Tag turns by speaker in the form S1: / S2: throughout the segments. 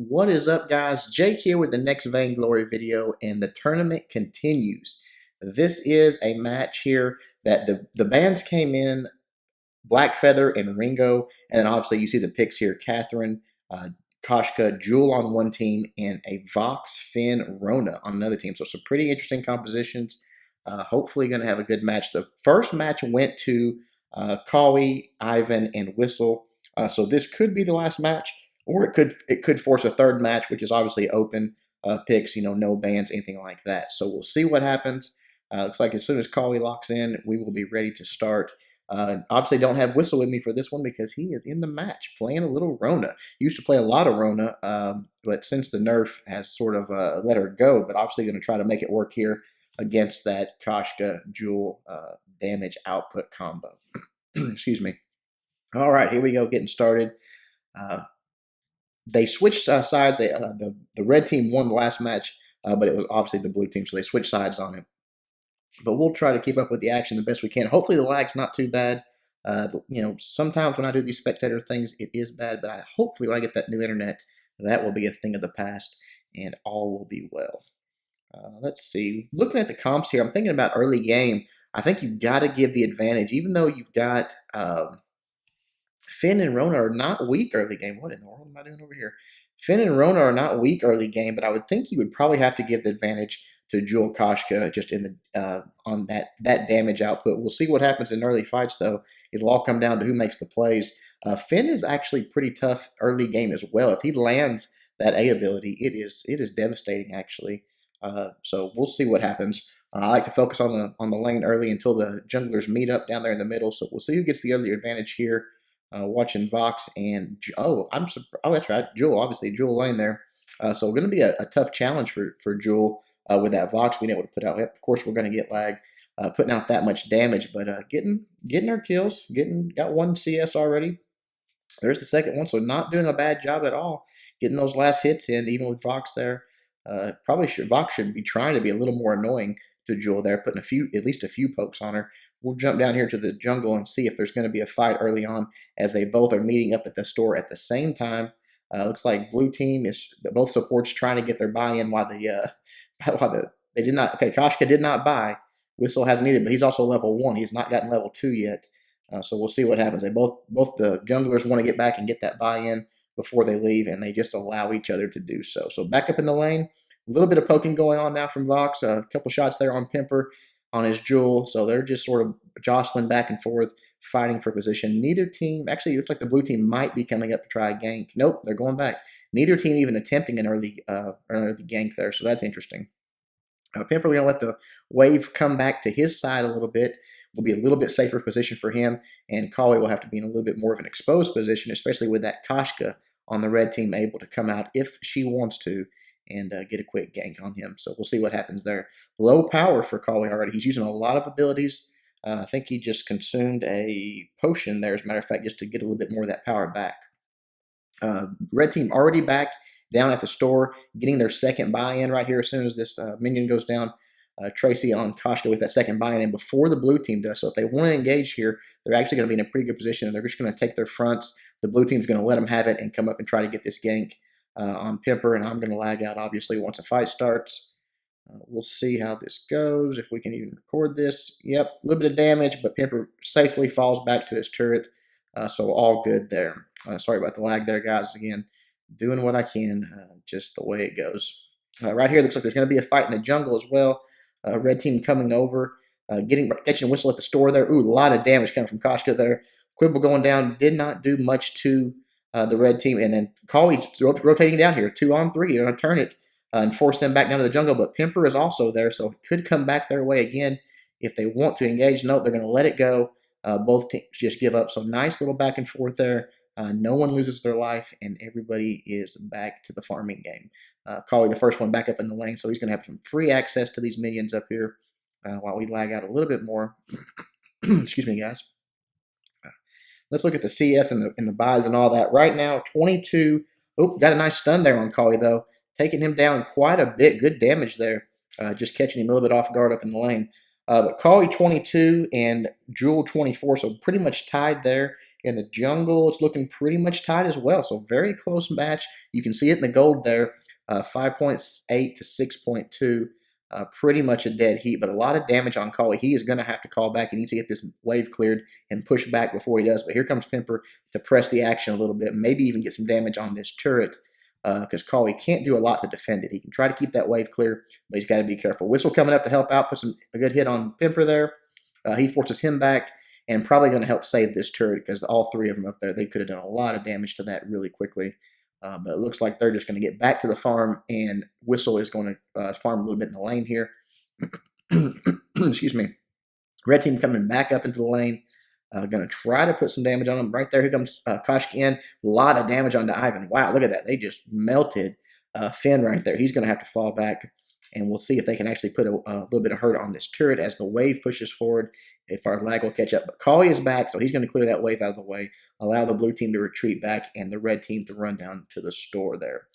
S1: What is up, guys? Jake here with the next Vainglory video, and the tournament continues. This is a match here that the bands came in, Black Feather and Ringo, and then obviously you see the picks here, Catherine, Kashka, Joule on one team, and a Vox, Phinn, Rona on another team. So some pretty interesting compositions. Hopefully going to have a good match. The first match went to Kawi, Ivan, and Whistle. So this could be the last match, or it could force a third match, which is obviously open picks, no bans, anything like that. So we'll see what happens. Looks like as soon as Kawi locks in, we will be ready to start. Obviously, don't have Whistle with me for this one because he is in the match playing a little Rona. Used to play a lot of Rona, but since the nerf has sort of let her go, but obviously going to try to make it work here against that Kashka Joule damage output combo. Excuse me. All right, here we go, getting started. They switched sides. The red team won the last match, but it was obviously the blue team, so they switched sides on it. But we'll try to keep up with the action the best we can. Hopefully the lag's not too bad. Sometimes when I do these spectator things, it is bad, but hopefully when I get that new internet, that will be a thing of the past, and all will be well. Let's see. Looking at the comps here, I'm thinking about early game. I think you've got to give the advantage, even though you've got Phinn and Rona are not weak early game. What in the world am I doing over here? Phinn and Rona are not weak early game, but I would think you would probably have to give the advantage to Joule Kashka just in the on that damage output. We'll see what happens in early fights, though. It'll all come down to who makes the plays. Phinn is actually pretty tough early game as well. If he lands that A ability, it is devastating actually. So we'll see what happens. I like to focus on the lane early until the junglers meet up down there in the middle. So we'll see who gets the early advantage here. Watching Vox and that's right, Joule. Obviously, Joule lane there. So going to be a tough challenge for Joule with that Vox being able to put out. Of course, we're going to get lag putting out that much damage, but getting our kills, got one CS already. There's the second one, so not doing a bad job at all. Getting those last hits in, even with Vox there. Vox should be trying to be a little more annoying to Joule there, putting at least a few pokes on her. We'll jump down here to the jungle and see if there's going to be a fight early on as they both are meeting up at the store at the same time. Looks like blue team is both supports trying to get their buy-in while they did not. Okay, Kashka did not buy. Whistle hasn't either, but he's also level 1. He's not gotten level 2 yet. So we'll see what happens. They both the junglers want to get back and get that buy-in before they leave, and they just allow each other to do so. So back up in the lane, a little bit of poking going on now from Vox. A couple shots there on Pimper on his Joule. So they're just sort of jostling back and forth, fighting for position. Neither team, actually, it looks like the blue team might be coming up to try a gank. Nope, they're going back. Neither team even attempting an early gank there, so that's interesting. Pimper, we're going to let the wave come back to his side a little bit. Will be a little bit safer position for him, and Kawi will have to be in a little bit more of an exposed position, especially with that Kashka on the red team able to come out if she wants to and get a quick gank on him. So we'll see what happens there. Low power for Kawi already. He's using a lot of abilities. I think he just consumed a potion there, as a matter of fact, just to get a little bit more of that power back. Red team already back down at the store, getting their second buy-in right here as soon as this minion goes down. Tracy on Kashka with that second buy-in before the blue team does. So if they want to engage here, they're actually going to be in a pretty good position, and they're just going to take their fronts. The blue team's going to let them have it and come up and try to get this gank on Pimper, and I'm going to lag out, obviously, once a fight starts. We'll see how this goes, if we can even record this. Yep, a little bit of damage, but Pimper safely falls back to his turret, so all good there. Sorry about the lag there, guys. Again, doing what I can, just the way it goes. Right here, looks like there's going to be a fight in the jungle as well. Red team coming over, catching a Whistle at the store there. Ooh, a lot of damage coming from Kashka there. Quibble going down, did not do much to the red team. And then Kawi rotating down here, 2-on-3. You're going to turn it and force them back down to the jungle. But Pimper is also there, so it could come back their way again if they want to engage. Nope, they're going to let it go. Both teams just give up. So nice little back and forth there. No one loses their life, and everybody is back to the farming game. Kawi, the first one, back up in the lane, so he's going to have some free access to these minions up here while we lag out a little bit more. Excuse me, guys. Let's look at the CS and the buys and all that. Right now, 22. Oh, got a nice stun there on Kawi, though. Taking him down quite a bit. Good damage there. Just catching him a little bit off guard up in the lane. But Kawi 22 and Joule 24, so pretty much tied there. In the jungle, it's looking pretty much tight as well. So very close match. You can see it in the gold there, 5.8 to 6.2. Pretty much a dead heat, but a lot of damage on Collie. He is going to have to call back. He needs to get this wave cleared and push back before he does. But here comes Pimper to press the action a little bit, maybe even get some damage on this turret, because Collie can't do a lot to defend it. He can try to keep that wave clear, but he's got to be careful. Whistle coming up to help out, puts a good hit on Pimper there. He forces him back and probably going to help save this turret because all three of them up there, they could have done a lot of damage to that really quickly. But it looks like they're just going to get back to the farm, and Whistle is going to farm a little bit in the lane here. Excuse me. Red team coming back up into the lane. Going to try to put some damage on him. Right there, here comes Kashka in. A lot of damage onto Ivan. Wow, look at that. They just melted Phinn right there. He's going to have to fall back, and we'll see if they can actually put a little bit of hurt on this turret as the wave pushes forward, if our lag will catch up. But Collie is back, so he's going to clear that wave out of the way, allow the blue team to retreat back, and the red team to run down to the store there.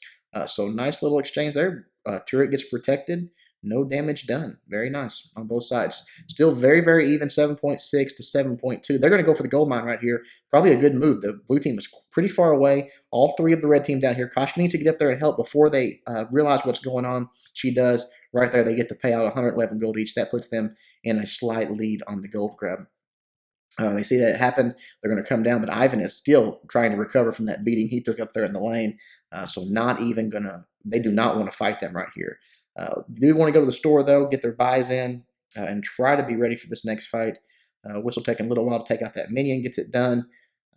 S1: So nice little exchange there. Turret gets protected. No damage done. Very nice on both sides. Still very, very even, 7.6 to 7.2. They're going to go for the gold mine right here. Probably a good move. The blue team is pretty far away. All three of the red team down here. Kashka needs to get up there and help before they realize what's going on. She does. Right there, they get to pay out 111 gold each. That puts them in a slight lead on the gold grab. They see that happen. They're going to come down, but Ivan is still trying to recover from that beating he took up there in the lane. So not even going to, they do not want to fight them right here. Do want to go to the store, though, get their buys in, and try to be ready for this next fight. Whistle taking a little while to take out that minion, gets it done.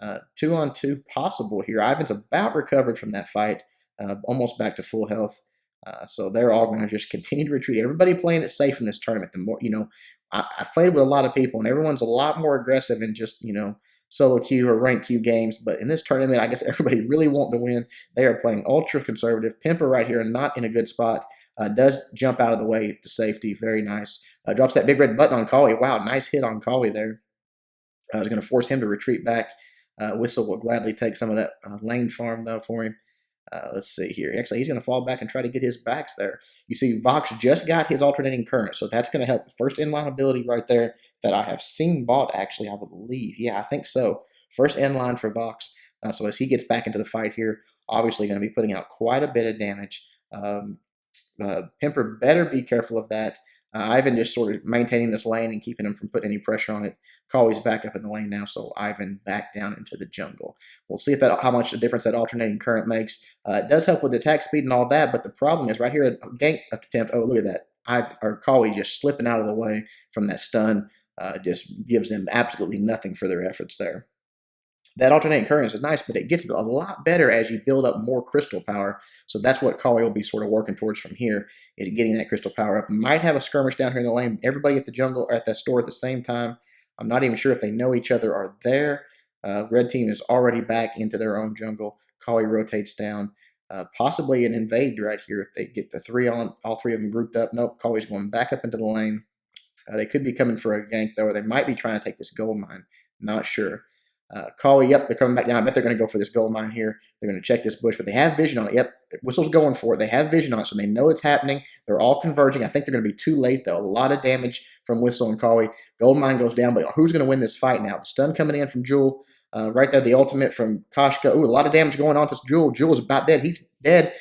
S1: 2-on-2 possible here. Ivan's about recovered from that fight, almost back to full health. So they're all going to just continue to retreat. Everybody playing it safe in this tournament. The more, I've played with a lot of people, and everyone's a lot more aggressive in just, solo queue or rank queue games. But in this tournament, I guess everybody really wanting to win. They are playing ultra conservative. Pimper right here, not in a good spot. Does jump out of the way to safety. Very nice. Drops that big red button on Collie. Wow, nice hit on Collie there. I was going to force him to retreat back. Whistle will gladly take some of that lane farm, though, for him. Let's see here. Actually, he's going to fall back and try to get his backs there. You see, Vox just got his alternating current, so that's going to help. First inline ability right there that I have seen bought, actually, I believe. Yeah, I think so. First inline for Vox. So as he gets back into the fight here, obviously going to be putting out quite a bit of damage. Pimper better be careful of that. Ivan just sort of maintaining this lane and keeping him from putting any pressure on it. Collie's back up in the lane now, so Ivan back down into the jungle. We'll see if how much a difference that alternating current makes. It does help with attack speed and all that, but the problem is right here at gank attempt. Oh, look at that. Collie just slipping out of the way from that stun. Just gives them absolutely nothing for their efforts there. That alternating current is nice, but it gets a lot better as you build up more crystal power. So that's what Collie will be sort of working towards from here, is getting that crystal power up. Might have a skirmish down here in the lane. Everybody at the jungle or at the store at the same time. I'm not even sure if they know each other are there. Red team is already back into their own jungle. Collie rotates down. Possibly an invade right here if they get the three on, all three of them grouped up. Nope, Collie's going back up into the lane. They could be coming for a gank, though, or they might be trying to take this gold mine. Not sure. Collie, yep, they're coming back down. I bet they're going to go for this gold mine here. They're going to check this bush, but they have vision on it. Yep, Whistle's going for it. They have vision on it, so they know it's happening. They're all converging. I think they're going to be too late, though. A lot of damage from Whistle and Collie. Gold mine goes down, but who's going to win this fight now? The stun coming in from Joule. Right there, the ultimate from Kashka. Ooh, a lot of damage going on to Joule. Joule is about dead. He's dead.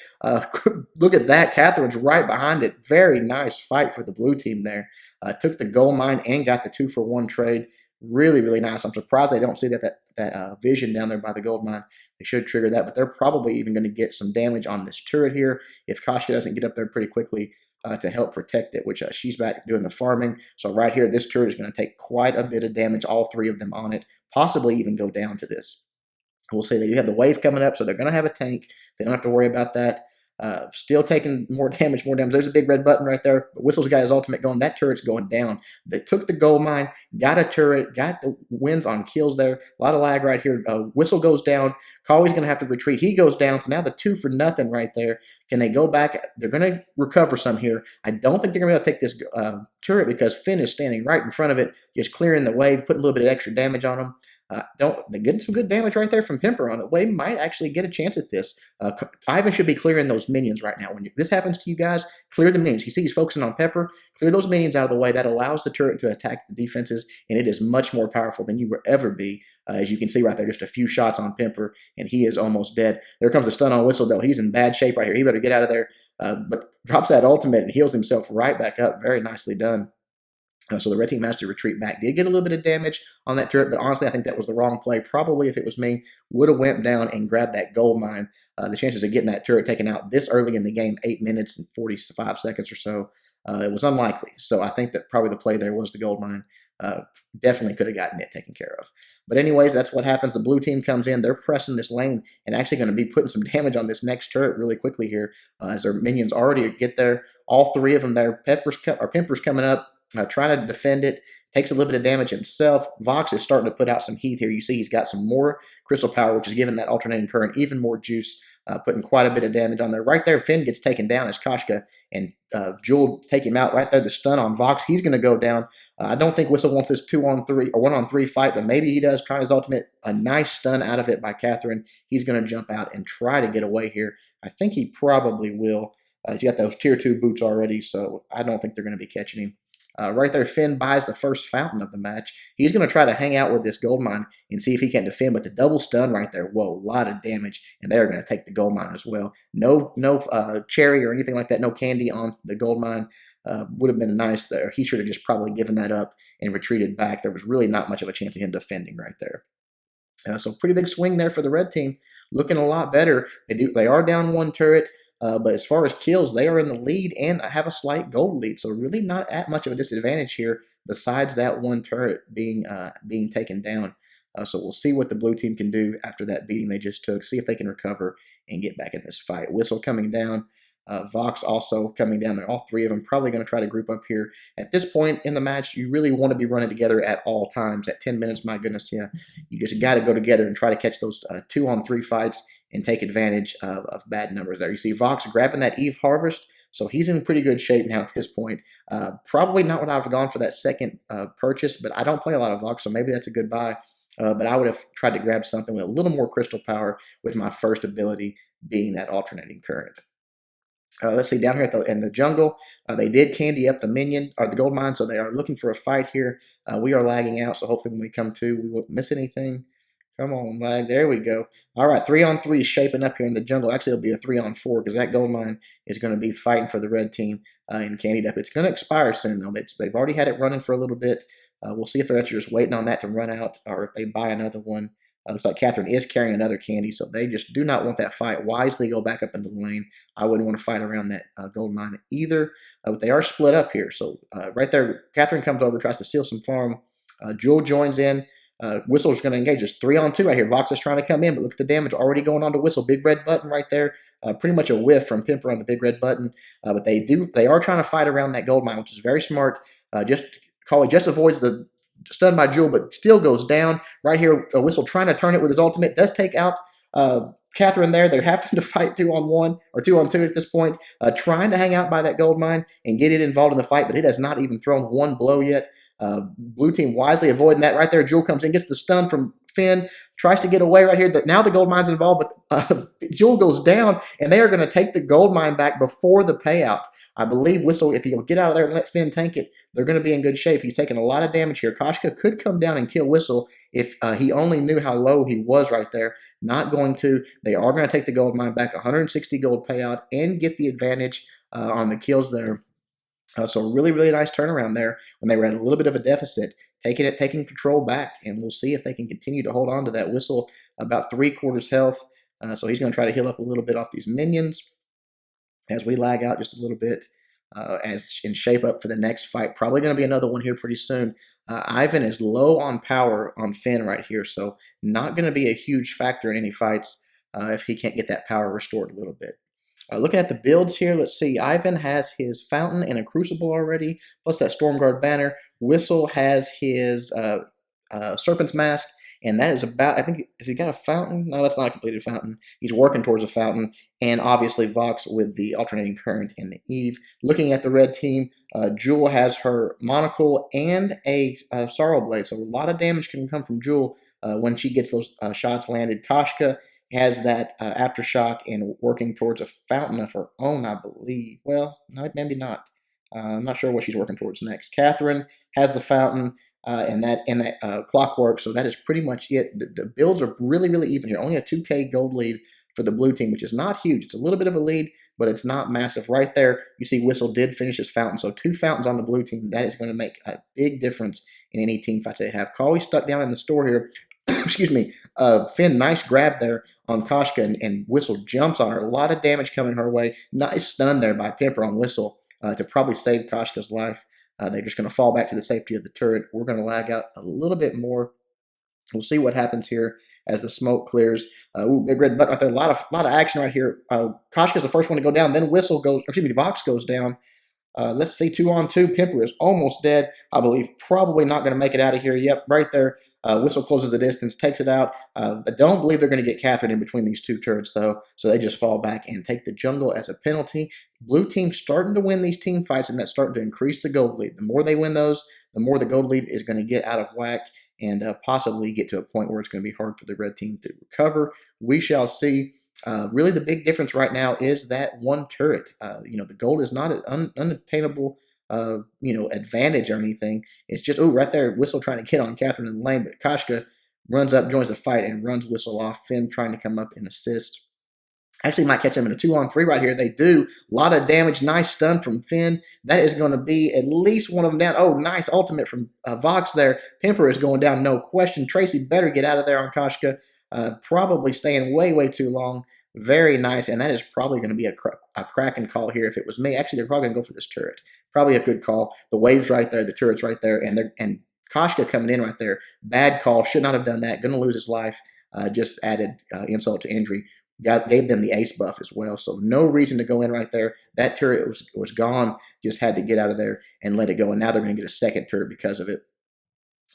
S1: Look at that. Catherine's right behind it. Very nice fight for the blue team there. Took the gold mine and got the 2-for-1 trade. Really, really nice. I'm surprised they don't see that vision down there by the gold mine. They should trigger that, but they're probably even going to get some damage on this turret here if Kashka doesn't get up there pretty quickly to help protect it, which she's back doing the farming. So right here, this turret is going to take quite a bit of damage, all three of them on it, possibly even go down to this. We'll say they have the wave coming up, so they're going to have a tank. They don't have to worry about that. Still taking more damage, more damage. There's a big red button right there. But Whistle's got his ultimate going. That turret's going down. They took the gold mine, got a turret, got the wins on kills there. A lot of lag right here. Whistle goes down. Collie's going to have to retreat. He goes down. So now the 2-for-0 right there. Can they go back? They're going to recover some here. I don't think they're going to be able to take this turret because Phinn is standing right in front of it, just clearing the wave, putting a little bit of extra damage on them. Don't they getting some good damage right there from Pimper on it? They might actually get a chance at this. Ivan should be clearing those minions right now. When this happens to you guys, clear the minions. You see he's focusing on Pepper. Clear those minions out of the way. That allows the turret to attack the defenses, and it is much more powerful than you will ever be. As you can see right there, just a few shots on Pimper, and he is almost dead. There comes a stun on Whistle, though. He's in bad shape right here. He better get out of there. But drops that ultimate and heals himself right back up. Very nicely done. So the red team managed to retreat back. Did get a little bit of damage on that turret, but honestly, I think that was the wrong play. Probably, if it was me, would have went down and grabbed that gold mine. The chances of getting that turret taken out this early in the game, 8 minutes and 45 seconds or so, it was unlikely. So I think that probably the play there was the gold mine. Definitely could have gotten it taken care of. But anyways, that's what happens. The blue team comes in. They're pressing this lane and actually going to be putting some damage on this next turret really quickly here as their minions already get there. All three of them there. Pimper's coming up. Trying to defend it, takes a little bit of damage himself. Vox is starting to put out some heat here. You see he's got some more crystal power, which is giving that alternating current even more juice, putting quite a bit of damage on there. Right there, Phinn gets taken down as Kashka, and Joule take him out right there. The stun on Vox, he's going to go down. I don't think Whistle wants this 2-on-3 or 1-on-3 fight, but maybe he does. Trying his ultimate, a nice stun out of it by Catherine. He's going to jump out and try to get away here. I think he probably will. He's got those tier 2 boots already, so I don't think they're going to be catching him. Right there, Phinn buys the first fountain of the match. He's going to try to hang out with this gold mine and see if he can defend, but the double stun right there, whoa, a lot of damage, and they're going to take the gold mine as well. No cherry or anything like that, no candy on the gold mine. Would have been nice there. He should have just probably given that up and retreated back. There was really not much of a chance of him defending right there. So pretty big swing there for the red team. Looking a lot better. They are down one turret. But as far as kills, they are in the lead and have a slight gold lead. So really not at much of a disadvantage here besides that one turret being taken down. So we'll see what the blue team can do after that beating they just took. See if they can recover and get back in this fight. Whistle coming down. Vox also coming down there. All three of them probably going to try to group up here. At this point in the match, you really want to be running together at all times. At 10 minutes, my goodness, yeah. You just got to go together and try to catch those 2-on-3 fights and take advantage of bad numbers there. You see Vox grabbing that Eve Harvest, so he's in pretty good shape now at this point. Probably not what I would have gone for that second purchase, but I don't play a lot of Vox, so maybe that's a good buy. But I would have tried to grab something with a little more crystal power with my first ability being that alternating current. Let's see, down here in the jungle, they did candy up the minion, or the gold mine, so they are looking for a fight here. We are lagging out, so hopefully when we come to, we won't miss anything. Come on, lag. There we go. All right, 3-on-3 is shaping up here in the jungle. Actually, it'll be a 3-on-4 because that gold mine is going to be fighting for the red team and candied up. It's going to expire soon, though. They've already had it running for a little bit. We'll see if they're actually just waiting on that to run out or if they buy another one. Looks like Catherine is carrying another candy, so they just do not want that fight. Wisely go back up into the lane. I wouldn't want to fight around that gold mine either, but they are split up here. So right there, Catherine comes over, tries to steal some farm. Joule joins in. Whistle's going to engage. It's 3-on-2 right here. Vox is trying to come in, but look at the damage already going on to Whistle. Big red button right there. Pretty much a whiff from Pimper on the big red button. But they are trying to fight around that gold mine, which is very smart. Just avoids the stun by Joule, but still goes down. Right here, Whistle trying to turn it with his ultimate. Does take out Catherine there. They're having to fight 2-on-1 or 2-on-2 at this point. Trying to hang out by that gold mine and get it involved in the fight, but it has not even thrown one blow yet. Blue team wisely avoiding that right there. Joule comes in, gets the stun from Phinn, tries to get away right here. Now the gold mine's involved, but Joule goes down, and they are going to take the gold mine back before the payout. I believe Whistle, if he'll get out of there and let Phinn tank it, they're going to be in good shape. He's taking a lot of damage here. Kashka could come down and kill Whistle if he only knew how low he was right there. Not going to. They are going to take the gold mine back, 160 gold payout, and get the advantage on the kills there. So really, really nice turnaround there when they were at a little bit of a deficit, taking control back, and we'll see if they can continue to hold on to that. Whistle about 3/4 health, so he's going to try to heal up a little bit off these minions as we lag out just a little bit as in shape up for the next fight. Probably going to be another one here pretty soon. Ivan is low on power on Phinn right here, so not going to be a huge factor in any fights if he can't get that power restored a little bit. Looking at the builds here, let's see. Ivan has his Fountain and a Crucible already, plus that Stormguard banner. Whistle has his Serpent's Mask, and that is about, I think, has he got a Fountain? No, that's not a completed Fountain. He's working towards a Fountain, and obviously Vox with the Alternating Current and the Eve. Looking at the red team, Joule has her Monocle and a Sorrow Blade, so a lot of damage can come from Joule. when she gets those shots landed. Kashka has that aftershock and working towards a fountain of her own, I believe. Well, no, maybe not. I'm not sure what she's working towards next. Catherine has the fountain and that clockwork, so that is pretty much it. The builds are really, really even here. Only a 2K gold lead for the blue team, which is not huge. It's a little bit of a lead, but it's not massive. Right there, you see Whistle did finish his fountain, so 2 fountains on the blue team. That is going to make a big difference in any team fights they have. Kali stuck down in the store here. Excuse me. Phinn, nice grab there on Kashka, and Whistle jumps on her. A lot of damage coming her way. Nice stun there by Pimper on Whistle to probably save Kashka's life. They're just going to fall back to the safety of the turret. We're going to lag out a little bit more. We'll see what happens here as the smoke clears. Ooh, big red button right there. A lot of action right here. Kashka's the first one to go down. Then Whistle goes, excuse me, Vox goes down. Let's see, 2-on-2. Pimper is almost dead. I believe probably not going to make it out of here. Yep, right there. Whistle closes the distance, takes it out. I don't believe they're going to get Catherine in between these 2 turrets, though, so they just fall back and take the jungle as a penalty. Blue team starting to win these team fights, and that's starting to increase the gold lead. The more they win those, the more the gold lead is going to get out of whack and possibly get to a point where it's going to be hard for the red team to recover. We shall see. Really, the big difference right now is that 1 turret. The gold is not an unattainable advantage or anything. It's just, oh, right there, Whistle trying to get on Catherine in the lane, but Kashka runs up, joins the fight, and runs Whistle off. Phinn trying to come up and assist. Actually, might catch them in a 2-on-3 right here. They do. A lot of damage. Nice stun from Phinn. That is going to be at least one of them down. Oh, nice ultimate from Vox there. Pimper is going down, no question. Tracy better get out of there on Kashka. Probably staying way, way too long. Very nice, and that is probably going to be a cracking call here if it was me. Actually, they're probably going to go for this turret. Probably a good call. The wave's right there, the turret's right there, and Kashka coming in right there. Bad call. Should not have done that. Going to lose his life. Just added insult to injury. Gave them the ace buff as well, so no reason to go in right there. That turret was gone. Just had to get out of there and let it go, and now they're going to get a second turret because of it.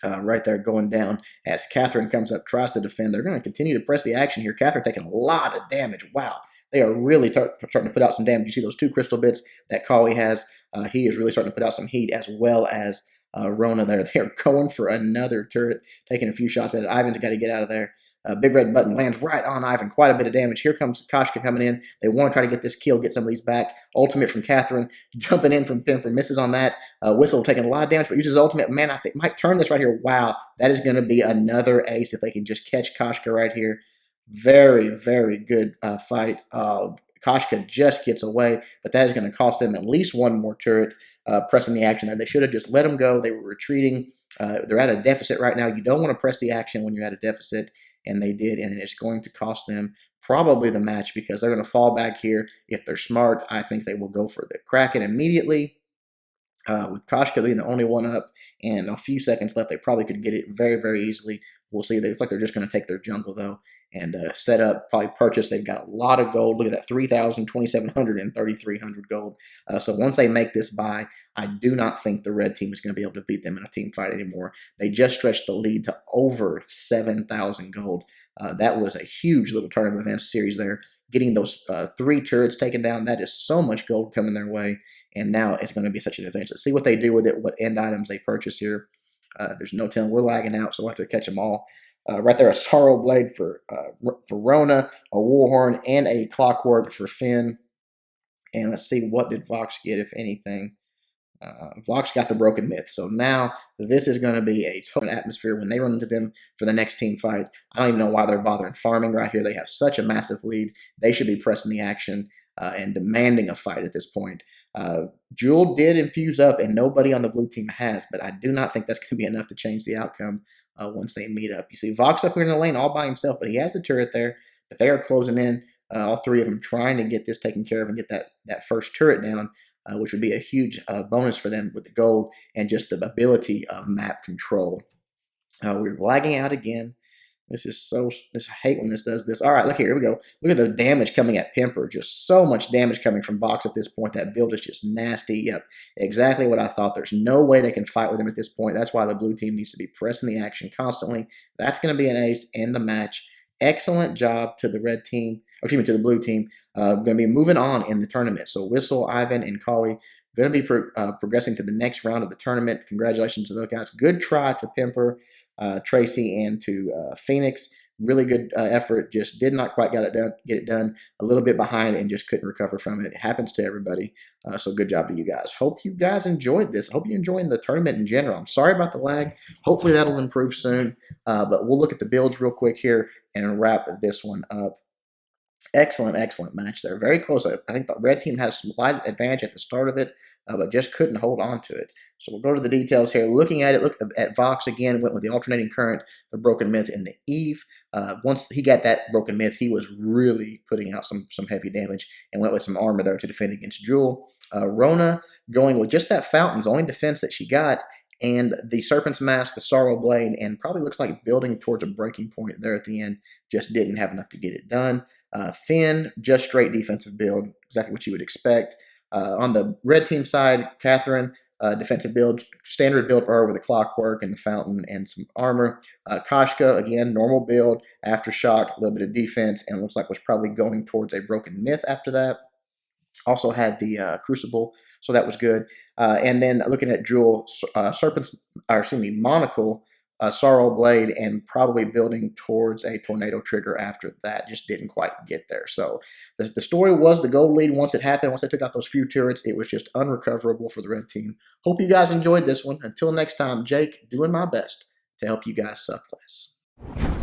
S1: Right there going down as Catherine comes up, tries to defend. They're going to continue to press the action here. Catherine taking a lot of damage. Wow. They are really starting to put out some damage. You see those 2 crystal bits that Kali has. He is really starting to put out some heat, as well as Rona there. They're going for another turret, taking a few shots at it. Ivan's got to get out of there. Big red button lands right on Ivan. Quite a bit of damage. Here comes Kashka coming in. They want to try to get this kill, get some of these back. Ultimate from Catherine. Jumping in from Pimper. Misses on that. Whistle taking a lot of damage, but uses ultimate. Man, I think might turn this right here. Wow. That is going to be another ace if they can just catch Kashka right here. Very, very good fight. Kashka just gets away, but that is going to cost them at least 1 more turret pressing the action there. They should have just let them go. They were retreating. They're at a deficit right now. You don't want to press the action when you're at a deficit, and they did, and it's going to cost them probably the match because they're going to fall back here. If they're smart, I think they will go for the Kraken immediately. With Kashka being the only one up and a few seconds left, they probably could get it very, very easily. We'll see. It's like they're just going to take their jungle, though, and set up, probably purchase. They've got a lot of gold. Look at that, 3,000, 2,700, and 3,300 gold. So once they make this buy, I do not think the red team is going to be able to beat them in a team fight anymore. They just stretched the lead to over 7,000 gold. That was a huge little tournament event series there. Getting those 3 turrets taken down, that is so much gold coming their way, and now it's going to be such an advantage. Let's see what they do with it, what end items they purchase here. There's no telling. We're lagging out, so we'll have to catch them all. Right there, a Sorrow Blade for Rona, a Warhorn, and a Clockwork for Phinn. And let's see, what did Vox get, if anything? Vox got the Broken Myth. So now this is going to be a total atmosphere when they run into them for the next team fight. I don't even know why they're bothering farming right here. They have such a massive lead. They should be pressing the action and demanding a fight at this point. Joule did infuse up, and nobody on the blue team has, but I do not think that's going to be enough to change the outcome once they meet up. You see Vox up here in the lane all by himself, but he has the turret there, but they are closing in, all 3 of them trying to get this taken care of and get that first turret down, which would be a huge bonus for them with the gold and just the ability of map control. We're lagging out again. This is I hate when this does this. All right, look here we go. Look at the damage coming at Pimper. Just so much damage coming from Vox at this point. That build is just nasty. Yep, exactly what I thought. There's no way they can fight with him at this point. That's why the blue team needs to be pressing the action constantly. That's going to be an ace in the match. Excellent job to the red team, or excuse me, to the blue team. Going to be moving on in the tournament. So Whistle, Ivan, and Kali going to be progressing to the next round of the tournament. Congratulations to those guys. Good try to Pimper. Tracy and to Phoenix. Really good effort. Just did not quite get it done. A little bit behind and just couldn't recover from it. It happens to everybody. So good job to you guys. Hope you guys enjoyed this. Hope you're enjoying the tournament in general. I'm sorry about the lag. Hopefully that'll improve soon. But we'll look at the builds real quick here and wrap this one up. Excellent, excellent match there. Very close. I think the red team had a slight advantage at the start of it, but just couldn't hold on to it. So we'll go to the details here. Looking at it, look at Vox again, went with the alternating current, the broken myth, and the Eve. Once he got that broken myth, he was really putting out some heavy damage and went with some armor there to defend against Joule. Rona going with just that fountain's only defense that she got, and the Serpent's Mask, the Sorrow Blade, and probably looks like building towards a breaking point there at the end. Just didn't have enough to get it done. Phinn, just straight defensive build, exactly what you would expect. On the red team side, Catherine, defensive build, standard build for her with a clockwork and the fountain and some armor. Kashka, again, normal build, aftershock, a little bit of defense, and looks like was probably going towards a broken myth after that. Also had the Crucible, so that was good. And then looking at Joule, Monocle, Sorrow Blade, and probably building towards a Tornado Trigger after that. Just didn't quite get there. So the story was the gold lead once it happened. Once they took out those few turrets, it was just unrecoverable for the red team. Hope you guys enjoyed this one. Until next time, Jake, doing my best to help you guys suck less.